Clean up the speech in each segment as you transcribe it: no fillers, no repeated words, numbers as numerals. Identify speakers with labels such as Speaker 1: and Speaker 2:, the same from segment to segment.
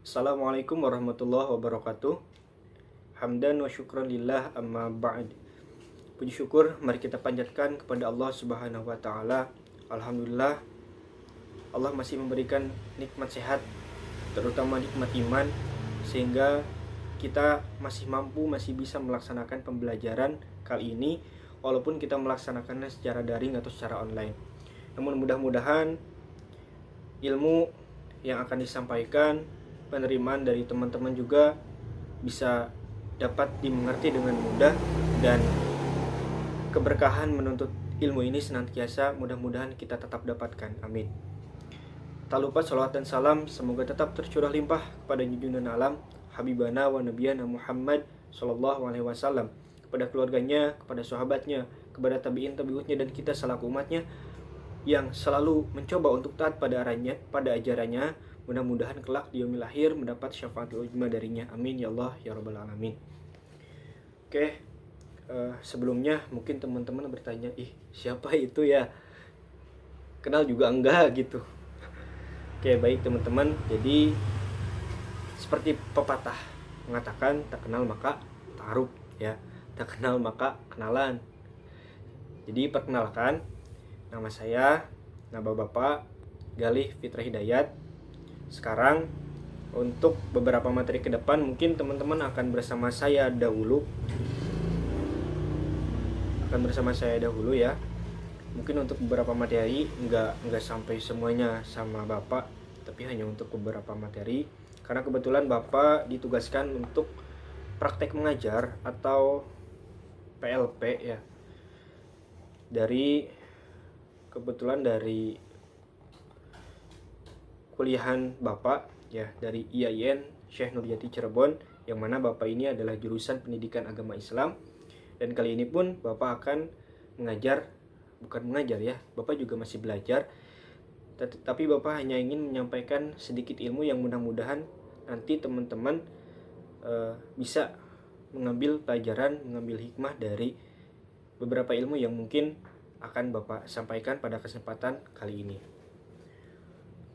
Speaker 1: Assalamualaikum warahmatullahi wabarakatuh. Hamdan wa syukran lillah amma ba'd. Puji syukur mari kita panjatkan kepada Allah Subhanahu wa taala. Alhamdulillah Allah masih memberikan nikmat sehat, terutama nikmat iman, sehingga kita masih bisa melaksanakan pembelajaran kali ini walaupun kita melaksanakannya secara daring atau secara online. Namun mudah-mudahan ilmu yang akan disampaikan, penerimaan dari teman-teman juga bisa dapat dimengerti dengan mudah, dan keberkahan menuntut ilmu ini senantiasa mudah-mudahan kita tetap dapatkan. Amin. Tak lupa salawat dan salam semoga tetap tercurah limpah kepada junjungan alam Habibana wa Nabiyana Muhammad Sallallahu Alaihi Wasallam, kepada keluarganya, kepada sahabatnya, kepada tabiin tabiutnya, dan kita selaku umatnya yang selalu mencoba untuk taat pada ajarannya. Mudah-mudahan kelak di yaumil akhir mendapat syafaatul ujma darinya. Amin ya Allah ya rabbal alamin. Oke, sebelumnya mungkin teman-teman bertanya, siapa itu ya? Kenal juga enggak gitu. Oke, baik teman-teman. Jadi seperti pepatah mengatakan, tak kenal maka taaruf ya. Tak kenal maka kenalan. Jadi perkenalkan, nama saya, nama Bapak Galih Fitra Hidayat. Sekarang untuk beberapa materi ke depan mungkin teman-teman akan bersama saya dahulu ya. Mungkin untuk beberapa materi nggak sampai semuanya sama Bapak, tapi hanya untuk beberapa materi, karena kebetulan Bapak ditugaskan untuk praktek mengajar atau PLP ya, dari kuliahan Bapak ya, dari IAIN Syekh Nurjati Cirebon, yang mana Bapak ini adalah jurusan Pendidikan Agama Islam. Dan kali ini pun Bapak akan bukan mengajar ya, Bapak juga masih belajar, tapi Bapak hanya ingin menyampaikan sedikit ilmu yang mudah-mudahan nanti teman-teman bisa mengambil pelajaran, mengambil hikmah dari beberapa ilmu yang mungkin akan Bapak sampaikan pada kesempatan kali ini.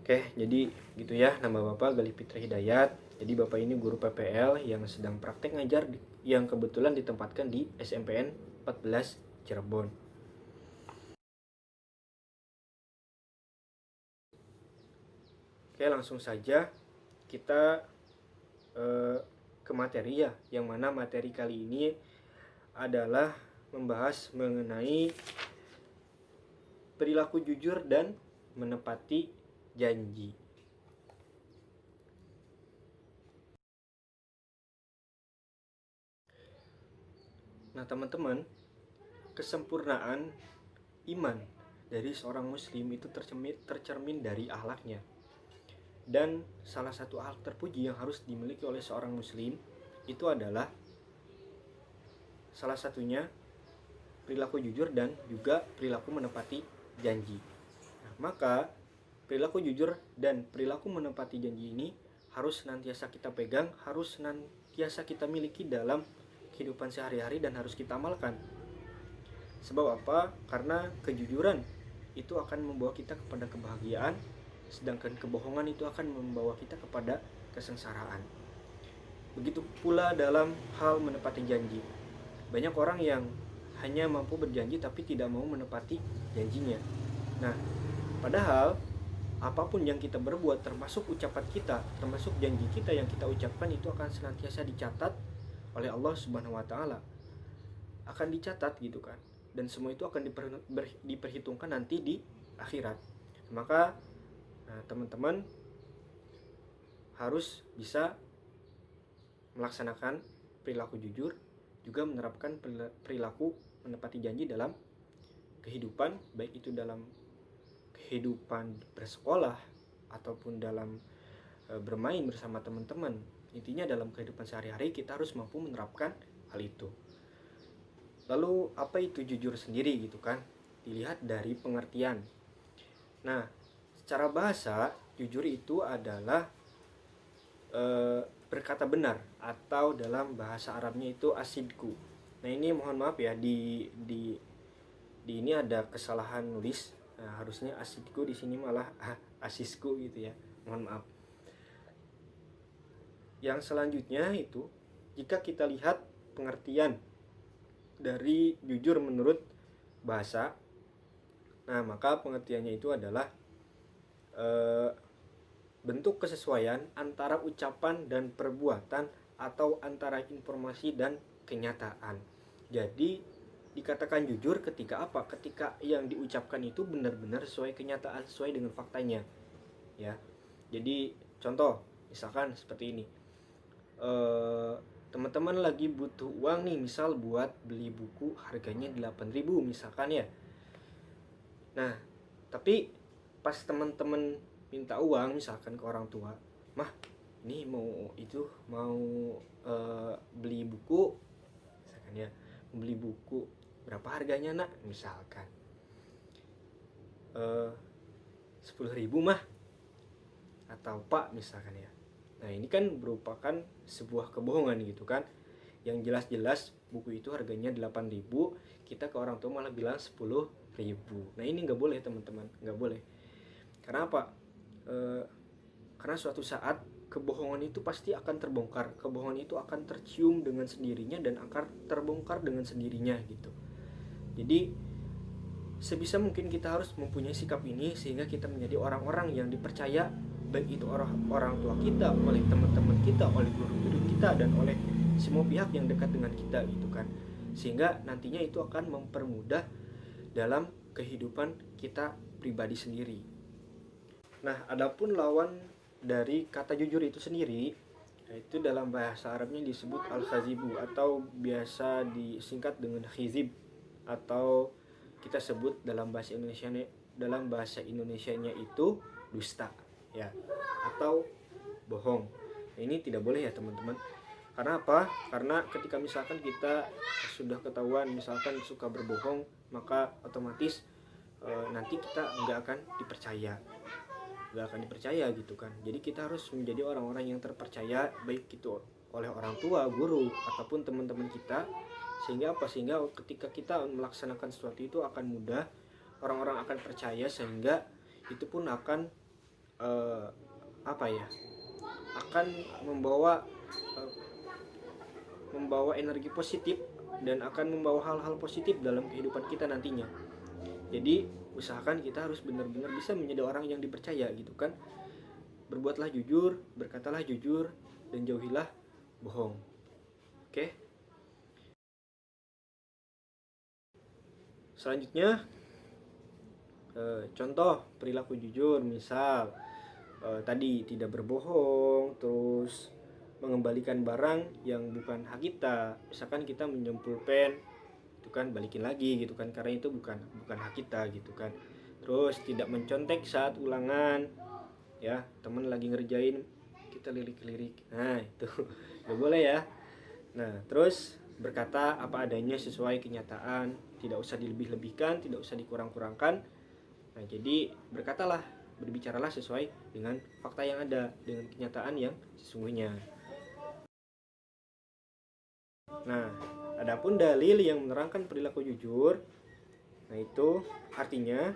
Speaker 1: Oke, jadi gitu ya, nama Bapak Galih Fitra Hidayat. Jadi Bapak ini guru PPL yang sedang praktek ngajar, yang kebetulan ditempatkan di SMPN 14 Cirebon. Oke, langsung saja kita ke materi ya, yang mana materi kali ini adalah membahas mengenai perilaku jujur dan menepati janji. Nah teman-teman, kesempurnaan iman dari seorang muslim itu tercermin dari akhlaknya. Dan salah satu akhlak terpuji yang harus dimiliki oleh seorang muslim itu adalah salah satunya perilaku jujur dan juga perilaku menepati janji. Nah, maka perilaku jujur dan perilaku menepati janji ini harus senantiasa kita pegang, harus senantiasa kita miliki dalam kehidupan sehari-hari dan harus kita amalkan. Sebab apa? Karena kejujuran itu akan membawa kita kepada kebahagiaan, sedangkan kebohongan itu akan membawa kita kepada kesengsaraan. Begitu pula dalam hal menepati janji. Banyak orang yang hanya mampu berjanji tapi tidak mau menepati janjinya. Nah, padahal apapun yang kita berbuat, termasuk ucapan kita, termasuk janji kita yang kita ucapkan, itu akan senantiasa dicatat oleh Allah Subhanahu wa taala. Akan dicatat gitu kan. Dan semua itu akan diperhitungkan nanti di akhirat. Maka teman-teman harus bisa melaksanakan perilaku jujur, juga menerapkan perilaku menepati janji dalam kehidupan, baik itu dalam kehidupan bersekolah ataupun dalam bermain bersama teman-teman. Intinya dalam kehidupan sehari-hari kita harus mampu menerapkan hal itu. Lalu apa itu jujur sendiri gitu kan? Dilihat dari pengertian. Nah, secara bahasa jujur itu adalah berkata benar, atau dalam bahasa Arabnya itu asidku. Nah ini mohon maaf ya, di ini ada kesalahan nulis. Nah, harusnya asidku, di sini malah asisku gitu ya. Mohon maaf. yang selanjutnya itu, jika kita lihat pengertian dari jujur menurut bahasa, nah maka pengertiannya itu adalah bentuk kesesuaian antara ucapan dan perbuatan atau antara informasi dan kenyataan. Jadi dikatakan jujur ketika apa? Ketika yang diucapkan itu benar-benar sesuai kenyataan, sesuai dengan faktanya. Ya. Jadi contoh, misalkan seperti ini. Teman-teman lagi butuh uang nih, misal buat beli buku harganya 8.000 misalkan ya. Nah, tapi pas teman-teman minta uang misalkan ke orang tua, mah ini mau beli buku misalkan ya, beli buku berapa harganya nak, misalkan 10.000 mah, atau pak misalkan ya. Nah ini kan merupakan sebuah kebohongan gitu kan, yang jelas-jelas buku itu harganya 8.000, kita ke orang tua malah bilang 10.000. Nah ini nggak boleh teman-teman, nggak boleh. Karena apa? Karena suatu saat kebohongan itu pasti akan terbongkar, kebohongan itu akan tercium dengan sendirinya dan akan terbongkar dengan sendirinya gitu. Jadi sebisa mungkin kita harus mempunyai sikap ini sehingga kita menjadi orang-orang yang dipercaya, baik itu orang tua kita, oleh teman-teman kita, oleh guru-guru kita, dan oleh semua pihak yang dekat dengan kita gitu kan. Sehingga nantinya itu akan mempermudah dalam kehidupan kita pribadi sendiri. Nah, adapun lawan dari kata jujur itu sendiri, itu dalam bahasa Arabnya disebut al-khazibu, atau biasa disingkat dengan khizib, atau kita sebut dalam bahasa Indonesianya itu dusta ya, atau bohong. Nah, ini tidak boleh ya teman-teman. Karena apa? Karena ketika misalkan kita sudah ketahuan misalkan suka berbohong, maka otomatis nanti kita nggak akan dipercaya gitu kan. Jadi kita harus menjadi orang-orang yang terpercaya, baik itu oleh orang tua, guru, ataupun teman-teman kita. Sehingga ketika kita melaksanakan sesuatu itu akan mudah, orang-orang akan percaya, sehingga itu pun akan akan membawa energi positif dan akan membawa hal-hal positif dalam kehidupan kita nantinya. Jadi usahakan kita harus benar-benar bisa menjadi orang yang dipercaya gitu kan. Berbuatlah jujur, berkatalah jujur, dan jauhilah bohong. Oke. Selanjutnya contoh perilaku jujur, misal tadi tidak berbohong, terus mengembalikan barang yang bukan hak kita. Misalkan kita minjem pulpen, itu kan balikin lagi gitu kan, karena itu bukan hak kita gitu kan. Terus tidak mencontek saat ulangan ya, teman lagi ngerjain kita lirik-lirik, nah itu nggak boleh ya. Nah terus berkata apa adanya sesuai kenyataan, tidak usah dilebih-lebihkan, tidak usah dikurang-kurangkan. Nah jadi berbicaralah sesuai dengan fakta yang ada, dengan kenyataan yang sesungguhnya. Nah, adapun dalil yang menerangkan perilaku jujur, nah itu artinya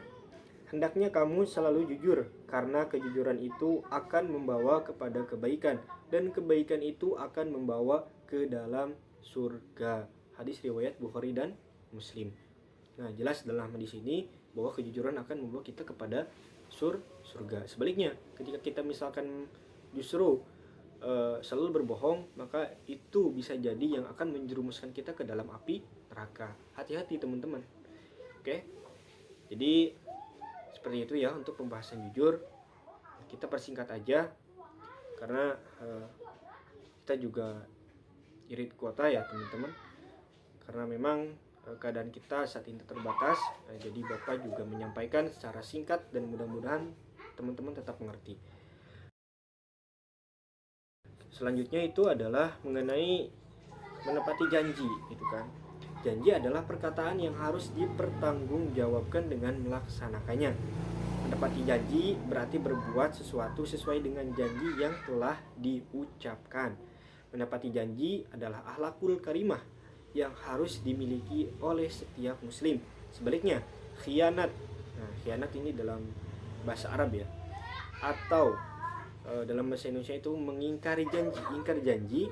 Speaker 1: hendaknya kamu selalu jujur, karena kejujuran itu akan membawa kepada kebaikan, dan kebaikan itu akan membawa ke dalam surga. Hadis riwayat Bukhari dan Muslim. Nah, jelas dalam hadis ini bahwa kejujuran akan membawa kita kepada surga. Sebaliknya, ketika kita misalkan justru selalu berbohong, maka itu bisa jadi yang akan menjerumuskan kita ke dalam api neraka. Hati-hati teman-teman. Oke. Jadi seperti itu ya untuk pembahasan jujur. Kita persingkat aja karena kita juga irit kuota ya teman-teman. Karena memang keadaan kita saat ini terbatas, jadi Bapak juga menyampaikan secara singkat dan mudah-mudahan teman-teman tetap mengerti. Selanjutnya itu adalah mengenai menepati janji gitu kan. Janji adalah perkataan yang harus dipertanggungjawabkan dengan melaksanakannya. Menepati janji berarti berbuat sesuatu sesuai dengan janji yang telah diucapkan. Menepati janji adalah akhlakul karimah yang harus dimiliki oleh setiap muslim. Sebaliknya, khianat. Nah, khianat ini dalam bahasa Arab ya. Atau dalam bahasa Indonesia itu mengingkari janji. Ingkar janji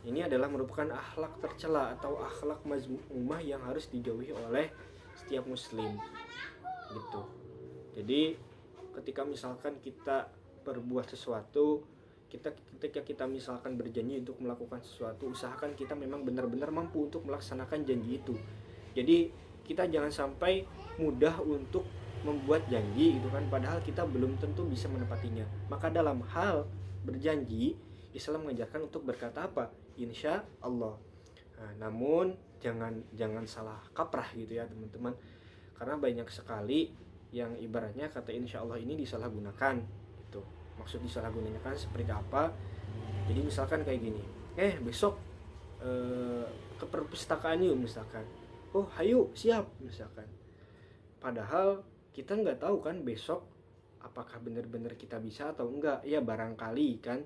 Speaker 1: ini adalah merupakan akhlak tercela atau akhlak mazmumah yang harus dijauhi oleh setiap muslim gitu. Jadi ketika misalkan kita berbuat sesuatu, ketika kita misalkan berjanji untuk melakukan sesuatu, usahakan kita memang benar-benar mampu untuk melaksanakan janji itu. Jadi kita jangan sampai mudah untuk membuat janji gitu kan, padahal kita belum tentu bisa menepatinya. Maka dalam hal berjanji, Islam mengajarkan untuk berkata apa? Insya Allah. Nah, namun jangan salah kaprah gitu ya teman-teman, karena banyak sekali yang ibaratnya kata insya Allah ini disalahgunakan gitu. Maksud disalahgunakan seperti apa? Jadi misalkan kayak gini, besok ke perpustakaan yuk misalkan. Oh hayu siap misalkan. Padahal kita nggak tahu kan besok apakah benar-benar kita bisa atau enggak. Ya barangkali kan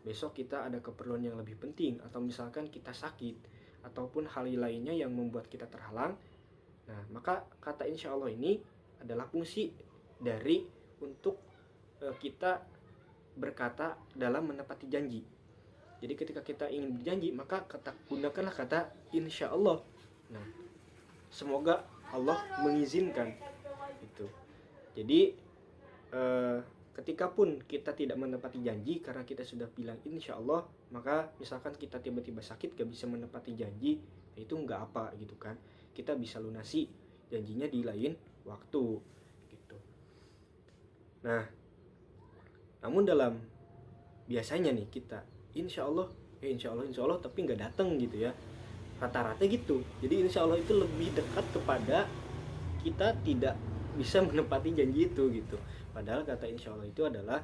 Speaker 1: besok kita ada keperluan yang lebih penting, atau misalkan kita sakit ataupun hal lainnya yang membuat kita terhalang. Nah maka kata insya Allah ini adalah fungsi dari untuk kita berkata dalam menepati janji. Jadi ketika kita ingin berjanji, maka gunakanlah kata insya Allah. Nah semoga Allah mengizinkan itu. Jadi ketika pun kita tidak menepati janji karena kita sudah bilang insya Allah, maka misalkan kita tiba-tiba sakit gak bisa menepati janji, itu nggak apa gitu kan, kita bisa lunasi janjinya di lain waktu gitu. Nah namun dalam biasanya nih kita insya Allah tapi nggak datang gitu ya, rata-rata gitu. Jadi insya Allah itu lebih dekat kepada kita tidak bisa menepati janji itu gitu. Padahal kata insya Allah itu adalah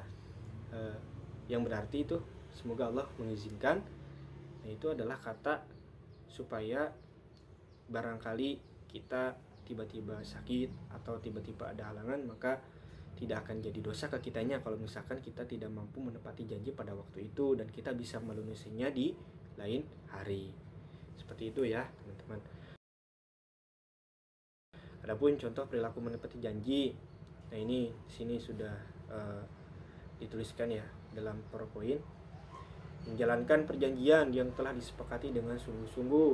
Speaker 1: yang berarti itu semoga Allah mengizinkan. Nah itu adalah kata supaya barangkali kita tiba-tiba sakit atau tiba-tiba ada halangan, maka tidak akan jadi dosa ke kitanya kalau misalkan kita tidak mampu menepati janji pada waktu itu, dan kita bisa melunasinya di lain hari. Seperti itu ya teman-teman. Adapun contoh perilaku menepati janji, nah ini sini sudah dituliskan ya dalam PowerPoint. Menjalankan perjanjian yang telah disepakati dengan sungguh-sungguh,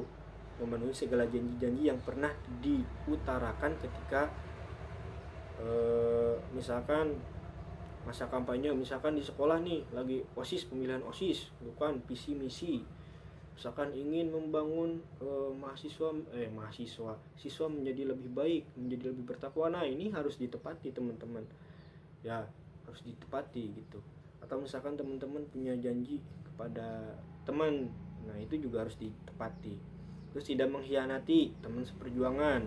Speaker 1: memenuhi segala janji-janji yang pernah diutarakan ketika misalkan masa kampanye, misalkan di sekolah nih lagi OSIS, pemilihan OSIS, bukan visi misi. Misalkan ingin membangun siswa menjadi lebih baik, menjadi lebih bertakwa. Nah ini harus ditepati teman-teman ya, harus ditepati gitu. Atau misalkan teman-teman punya janji kepada teman, nah itu juga harus ditepati. Terus tidak mengkhianati teman seperjuangan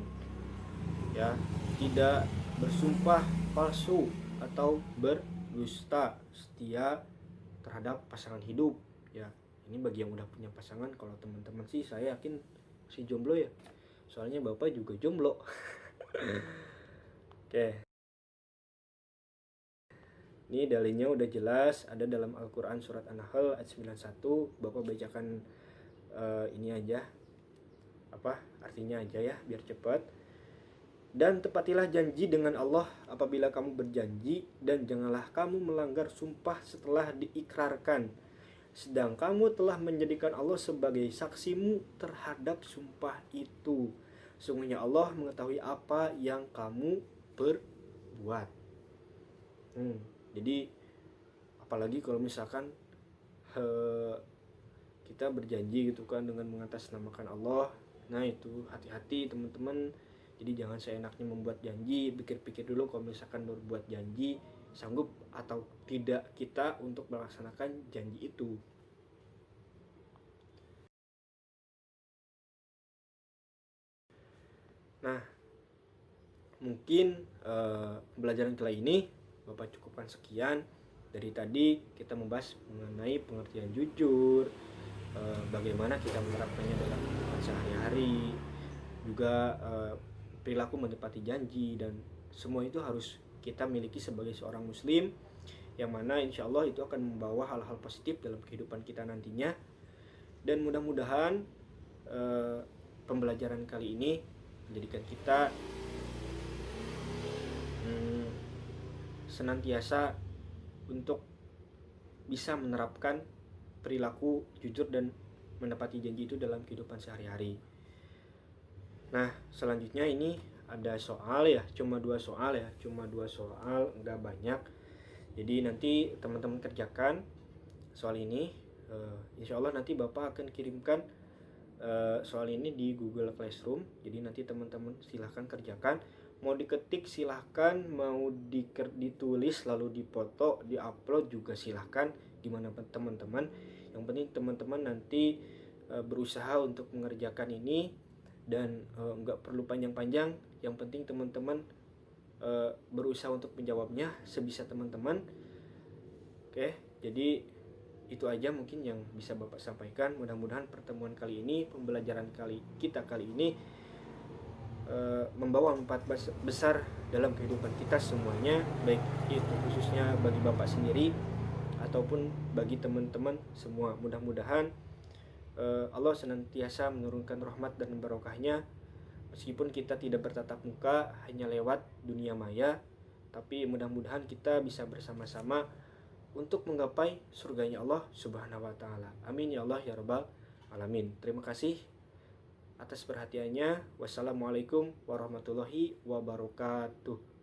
Speaker 1: ya, tidak bersumpah palsu atau berdusta, setia terhadap pasangan hidup ya. Ini bagi yang udah punya pasangan. Kalau teman-teman sih saya yakin masih jomblo ya, soalnya bapak juga jomblo. Oke. Ini dalilnya udah jelas, ada dalam Al-Quran surat An-Nahl ayat 91. Bapak bacakan ini aja, artinya aja ya biar cepat. Dan tepatilah janji dengan Allah apabila kamu berjanji, dan janganlah kamu melanggar sumpah setelah diikrarkan, sedang kamu telah menjadikan Allah sebagai saksimu terhadap sumpah itu. Sungguhnya Allah mengetahui apa yang kamu berbuat. Jadi apalagi kalau misalkan kita berjanji gitu kan dengan mengatasnamakan Allah. Nah itu hati-hati teman-teman. Jadi jangan seenaknya membuat janji, pikir-pikir dulu kalau misalkan berbuat janji, sanggup atau tidak kita untuk melaksanakan janji itu. Nah mungkin pembelajaran kali ini Bapak cukupkan sekian. Dari tadi kita membahas mengenai pengertian jujur, bagaimana kita menerapkannya dalam kehidupan sehari-hari, juga perilaku menepati janji, dan semua itu harus kita miliki sebagai seorang muslim, yang mana insya Allah itu akan membawa hal-hal positif dalam kehidupan kita nantinya. Dan mudah-mudahan pembelajaran kali ini menjadikan kita senantiasa untuk bisa menerapkan perilaku jujur dan menepati janji itu dalam kehidupan sehari-hari. Nah, selanjutnya ini ada soal ya, cuma dua soal, nggak banyak. Jadi nanti teman-teman kerjakan soal ini. Insya Allah nanti Bapak akan kirimkan soal ini di Google Classroom. Jadi nanti teman-teman silahkan kerjakan. Mau diketik silahkan, mau ditulis lalu dipoto, diupload juga silahkan, gimana teman-teman. Yang penting teman-teman nanti berusaha untuk mengerjakan ini, dan nggak perlu panjang-panjang. Yang penting teman-teman berusaha untuk menjawabnya sebisa teman-teman. Oke, jadi itu aja mungkin yang bisa Bapak sampaikan. Mudah-mudahan pertemuan kali ini, pembelajaran kita kali ini membawa manfaat besar dalam kehidupan kita semuanya, baik itu khususnya bagi Bapak sendiri ataupun bagi teman-teman semua. Mudah-mudahan Allah senantiasa menurunkan rahmat dan barokahnya, meskipun kita tidak bertatap muka, hanya lewat dunia maya, tapi mudah-mudahan kita bisa bersama-sama untuk menggapai surganya Allah Subhanahu wa taala. Amin ya Allah ya rabbal alamin. Terima kasih atas perhatiannya. Wassalamualaikum warahmatullahi wabarakatuh.